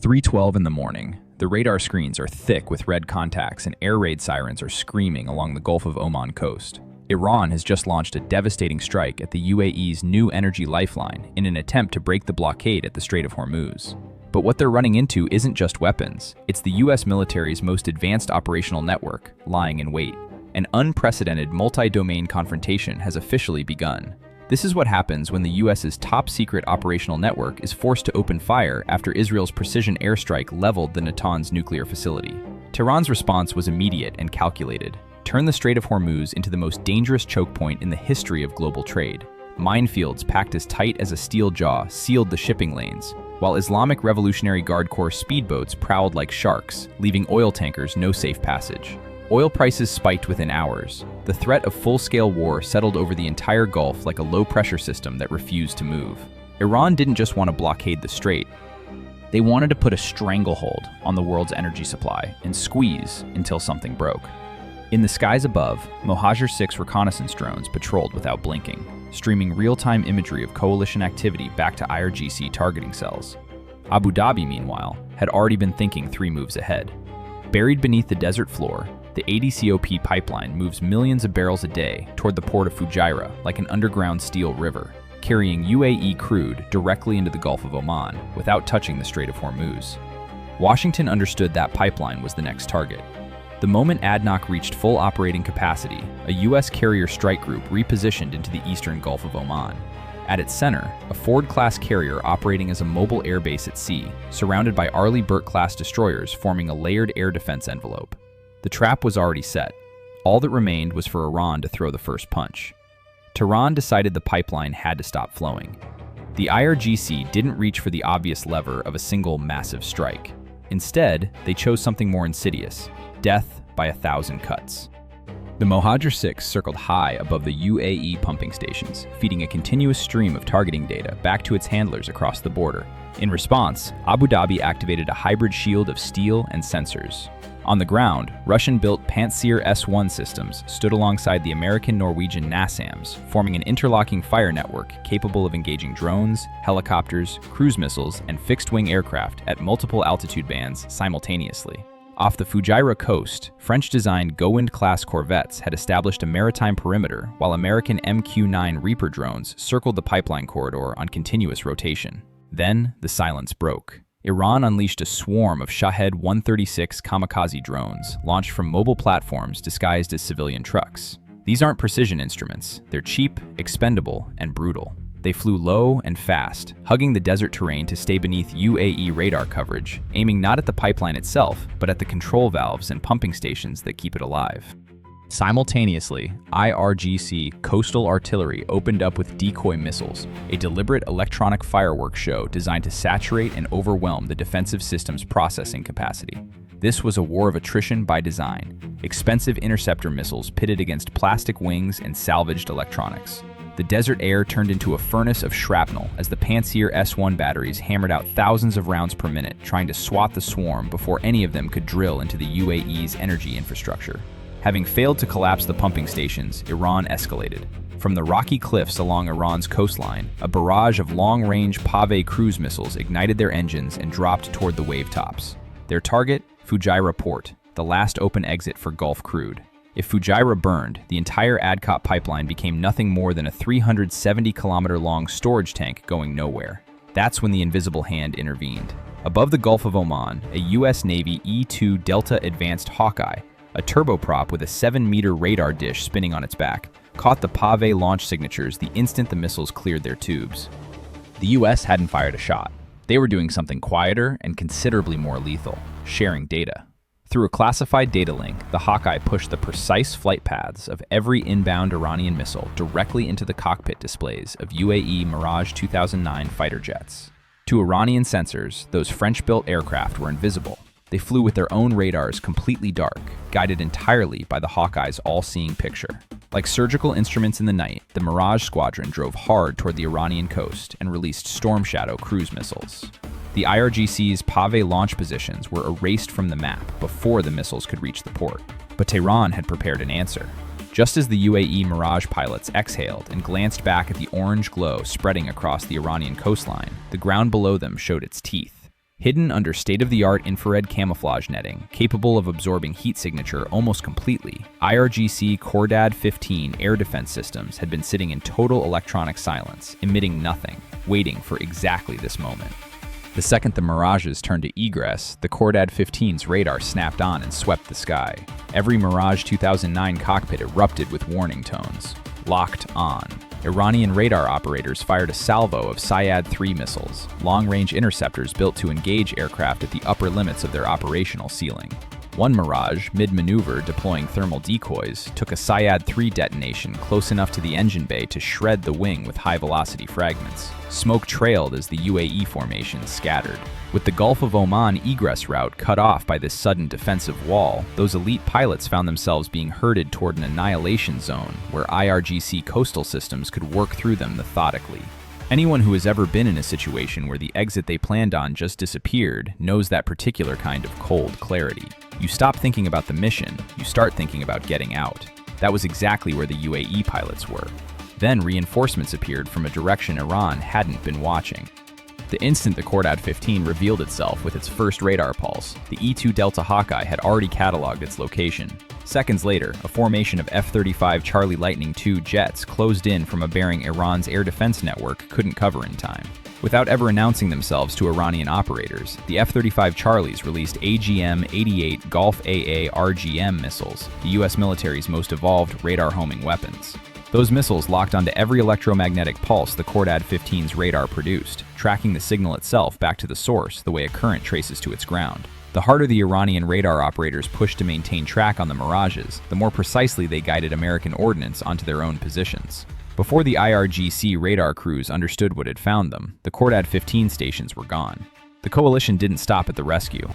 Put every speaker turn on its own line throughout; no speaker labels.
3:12 in the morning. The radar screens are thick with red contacts and air raid sirens are screaming along the Gulf of Oman coast. Iran has just launched a devastating strike at the UAE's new energy lifeline in an attempt to break the blockade at the Strait of Hormuz. But what they're running into isn't just weapons, it's the US military's most advanced operational network, lying in wait. An unprecedented multi-domain confrontation has officially begun. This is what happens when the US's top-secret operational network is forced to open fire after Israel's precision airstrike leveled the Natanz nuclear facility. Tehran's response was immediate and calculated. Turn the Strait of Hormuz into the most dangerous choke point in the history of global trade. Minefields packed as tight as a steel jaw sealed the shipping lanes, while Islamic Revolutionary Guard Corps speedboats prowled like sharks, leaving oil tankers no safe passage. Oil prices spiked within hours. The threat of full-scale war settled over the entire Gulf like a low-pressure system that refused to move. Iran didn't just want to blockade the strait. They wanted to put a stranglehold on the world's energy supply and squeeze until something broke. In the skies above, Mohajer 6 reconnaissance drones patrolled without blinking, streaming real-time imagery of coalition activity back to IRGC targeting cells. Abu Dhabi, meanwhile, had already been thinking 3 moves ahead. Buried beneath the desert floor, the ADCOP pipeline moves millions of barrels a day toward the port of Fujairah like an underground steel river, carrying UAE crude directly into the Gulf of Oman without touching the Strait of Hormuz. Washington understood that pipeline was the next target. The moment ADNOC reached full operating capacity, a U.S. carrier strike group repositioned into the eastern Gulf of Oman. At its center, a Ford-class carrier operating as a mobile airbase at sea, surrounded by Arleigh Burke-class destroyers forming a layered air defense envelope. The trap was already set. All that remained was for Iran to throw the first punch. Tehran decided the pipeline had to stop flowing. The IRGC didn't reach for the obvious lever of a single massive strike. Instead, they chose something more insidious: death by 1,000 cuts. The Mohajer 6 circled high above the UAE pumping stations, feeding a continuous stream of targeting data back to its handlers across the border. In response, Abu Dhabi activated a hybrid shield of steel and sensors. On the ground, Russian-built Pantsir S-1 systems stood alongside the American-Norwegian NASAMS, forming an interlocking fire network capable of engaging drones, helicopters, cruise missiles, and fixed-wing aircraft at multiple altitude bands simultaneously. Off the Fujairah coast, French-designed Gowind-class corvettes had established a maritime perimeter, while American MQ-9 Reaper drones circled the pipeline corridor on continuous rotation. Then, the silence broke. Iran unleashed a swarm of Shahed 136 kamikaze drones, launched from mobile platforms disguised as civilian trucks. These aren't precision instruments. They're cheap, expendable, and brutal. They flew low and fast, hugging the desert terrain to stay beneath UAE radar coverage, aiming not at the pipeline itself, but at the control valves and pumping stations that keep it alive. Simultaneously, IRGC coastal artillery opened up with decoy missiles, a deliberate electronic fireworks show designed to saturate and overwhelm the defensive system's processing capacity. This was a war of attrition by design, expensive interceptor missiles pitted against plastic wings and salvaged electronics. The desert air turned into a furnace of shrapnel as the Pantsir S-1 batteries hammered out thousands of rounds per minute, trying to swat the swarm before any of them could drill into the UAE's energy infrastructure. Having failed to collapse the pumping stations, Iran escalated. From the rocky cliffs along Iran's coastline, a barrage of long-range Pave cruise missiles ignited their engines and dropped toward the wave tops. Their target? Fujairah port, the last open exit for Gulf crude. If Fujairah burned, the entire ADCOP pipeline became nothing more than a 370-kilometer-long storage tank going nowhere. That's when the invisible hand intervened. Above the Gulf of Oman, a U.S. Navy E-2 Delta Advanced Hawkeye, a turboprop with a 7-meter radar dish spinning on its back, caught the Pave launch signatures the instant the missiles cleared their tubes. The U.S. hadn't fired a shot. They were doing something quieter and considerably more lethal: sharing data. Through a classified data link, the Hawkeye pushed the precise flight paths of every inbound Iranian missile directly into the cockpit displays of UAE Mirage 2009 fighter jets. To Iranian sensors, those French-built aircraft were invisible. They flew with their own radars completely dark, guided entirely by the Hawkeye's all-seeing picture. Like surgical instruments in the night, the Mirage squadron drove hard toward the Iranian coast and released Storm Shadow cruise missiles. The IRGC's Pave launch positions were erased from the map before the missiles could reach the port. But Tehran had prepared an answer. Just as the UAE Mirage pilots exhaled and glanced back at the orange glow spreading across the Iranian coastline, the ground below them showed its teeth. Hidden under state-of-the-art infrared camouflage netting, capable of absorbing heat signature almost completely, IRGC Khordad-15 air defense systems had been sitting in total electronic silence, emitting nothing, waiting for exactly this moment. The second the Mirages turned to egress, the Khordad-15's radar snapped on and swept the sky. Every Mirage 2009 cockpit erupted with warning tones. Locked on. Iranian radar operators fired a salvo of Sayad-3 missiles, long-range interceptors built to engage aircraft at the upper limits of their operational ceiling. One Mirage, mid-maneuver deploying thermal decoys, took a Sayad-3 detonation close enough to the engine bay to shred the wing with high-velocity fragments. Smoke trailed as the UAE formation scattered. With the Gulf of Oman egress route cut off by this sudden defensive wall, those elite pilots found themselves being herded toward an annihilation zone where IRGC coastal systems could work through them methodically. Anyone who has ever been in a situation where the exit they planned on just disappeared knows that particular kind of cold clarity. You stop thinking about the mission, you start thinking about getting out. That was exactly where the UAE pilots were. Then reinforcements appeared from a direction Iran hadn't been watching. The instant the Khordad-15 revealed itself with its first radar pulse, the E-2 Delta Hawkeye had already cataloged its location. Seconds later, a formation of F-35 Charlie Lightning II jets closed in from a bearing Iran's air defense network couldn't cover in time. Without ever announcing themselves to Iranian operators, the F-35 Charlies released AGM-88 Gulf AARGM missiles, the U.S. military's most evolved radar-homing weapons. Those missiles locked onto every electromagnetic pulse the Khordad-15's radar produced, tracking the signal itself back to the source the way a current traces to its ground. The harder the Iranian radar operators pushed to maintain track on the Mirages, the more precisely they guided American ordnance onto their own positions. Before the IRGC radar crews understood what had found them, the Khordad-15 stations were gone. The coalition didn't stop at the rescue.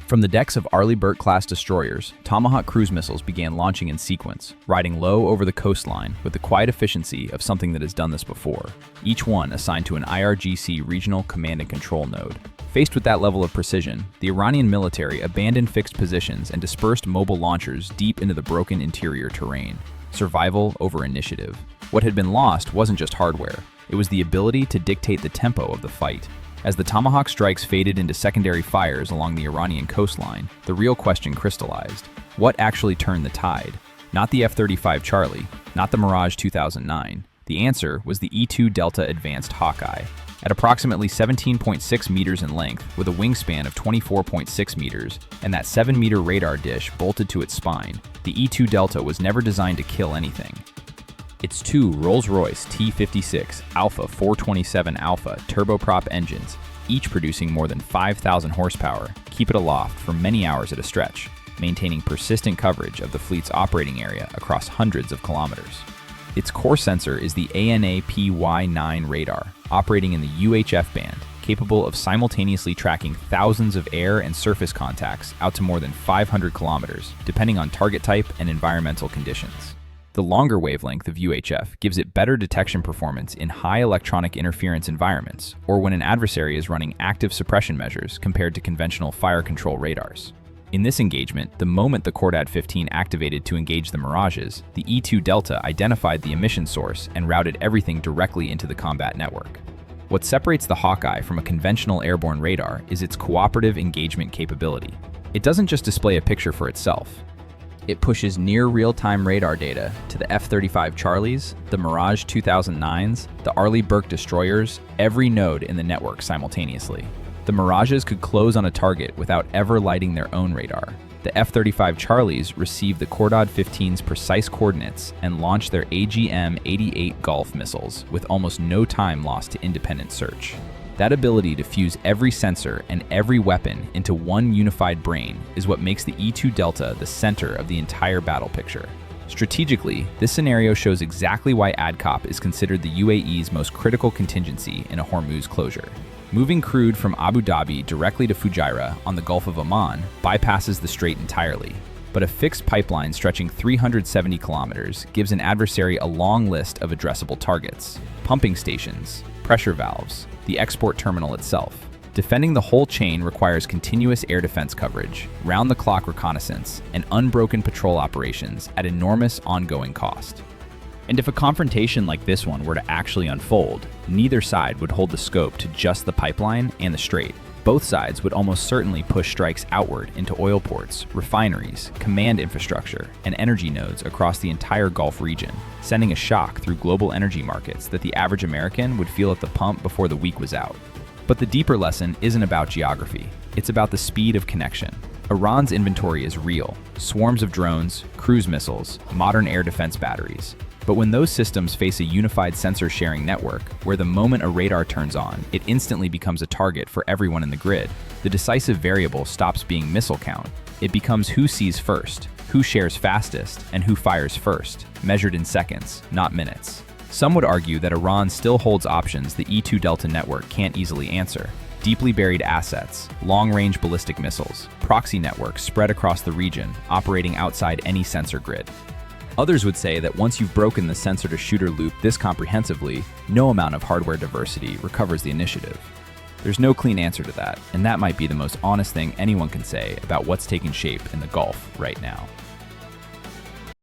From the decks of Arleigh Burke-class destroyers, Tomahawk cruise missiles began launching in sequence, riding low over the coastline with the quiet efficiency of something that has done this before, each one assigned to an IRGC regional command and control node. Faced with that level of precision, the Iranian military abandoned fixed positions and dispersed mobile launchers deep into the broken interior terrain. Survival over initiative. What had been lost wasn't just hardware, it was the ability to dictate the tempo of the fight. As the Tomahawk strikes faded into secondary fires along the Iranian coastline, the real question crystallized. What actually turned the tide? Not the F-35 Charlie, not the Mirage 2009. The answer was the E-2 Delta Advanced Hawkeye. At approximately 17.6 meters in length, with a wingspan of 24.6 meters, and that 7-meter radar dish bolted to its spine, the E-2 Delta was never designed to kill anything. Its two Rolls-Royce T56 Alpha 427 Alpha turboprop engines, each producing more than 5,000 horsepower, keep it aloft for many hours at a stretch, maintaining persistent coverage of the fleet's operating area across hundreds of kilometers. Its core sensor is the ANAPY-9 radar, operating in the UHF band, capable of simultaneously tracking thousands of air and surface contacts out to more than 500 kilometers, depending on target type and environmental conditions. The longer wavelength of UHF gives it better detection performance in high electronic interference environments, or when an adversary is running active suppression measures compared to conventional fire control radars. In this engagement, the moment the Khordad-15 activated to engage the Mirages, the E-2 Delta identified the emission source and routed everything directly into the combat network. What separates the Hawkeye from a conventional airborne radar is its cooperative engagement capability. It doesn't just display a picture for itself. It pushes near real-time radar data to the F-35 Charlies, the Mirage 2009s, the Arleigh Burke destroyers, every node in the network simultaneously. The Mirages could close on a target without ever lighting their own radar. The F-35 Charlies received the Khordad-15's precise coordinates and launched their AGM-88 Gulf missiles with almost no time lost to independent search. That ability to fuse every sensor and every weapon into one unified brain is what makes the E-2 Delta the center of the entire battle picture. Strategically, this scenario shows exactly why ADCOP is considered the UAE's most critical contingency in a Hormuz closure. Moving crude from Abu Dhabi directly to Fujairah on the Gulf of Oman bypasses the strait entirely, but a fixed pipeline stretching 370 kilometers gives an adversary a long list of addressable targets: pumping stations, pressure valves, the export terminal itself. Defending the whole chain requires continuous air defense coverage, round-the-clock reconnaissance, and unbroken patrol operations at enormous ongoing cost. And if a confrontation like this one were to actually unfold, neither side would hold the scope to just the pipeline and the strait. Both sides would almost certainly push strikes outward into oil ports, refineries, command infrastructure, and energy nodes across the entire Gulf region, sending a shock through global energy markets that the average American would feel at the pump before the week was out. But the deeper lesson isn't about geography. It's about the speed of connection. Iran's inventory is real: swarms of drones, cruise missiles, modern air defense batteries. But when those systems face a unified sensor-sharing network, where the moment a radar turns on, it instantly becomes a target for everyone in the grid, the decisive variable stops being missile count. It becomes who sees first, who shares fastest, and who fires first, measured in seconds, not minutes. Some would argue that Iran still holds options the E2 Delta network can't easily answer: deeply buried assets, long-range ballistic missiles, proxy networks spread across the region, operating outside any sensor grid. Others would say that once you've broken the sensor-to-shooter loop this comprehensively, no amount of hardware diversity recovers the initiative. There's no clean answer to that, and that might be the most honest thing anyone can say about what's taking shape in the Gulf right now.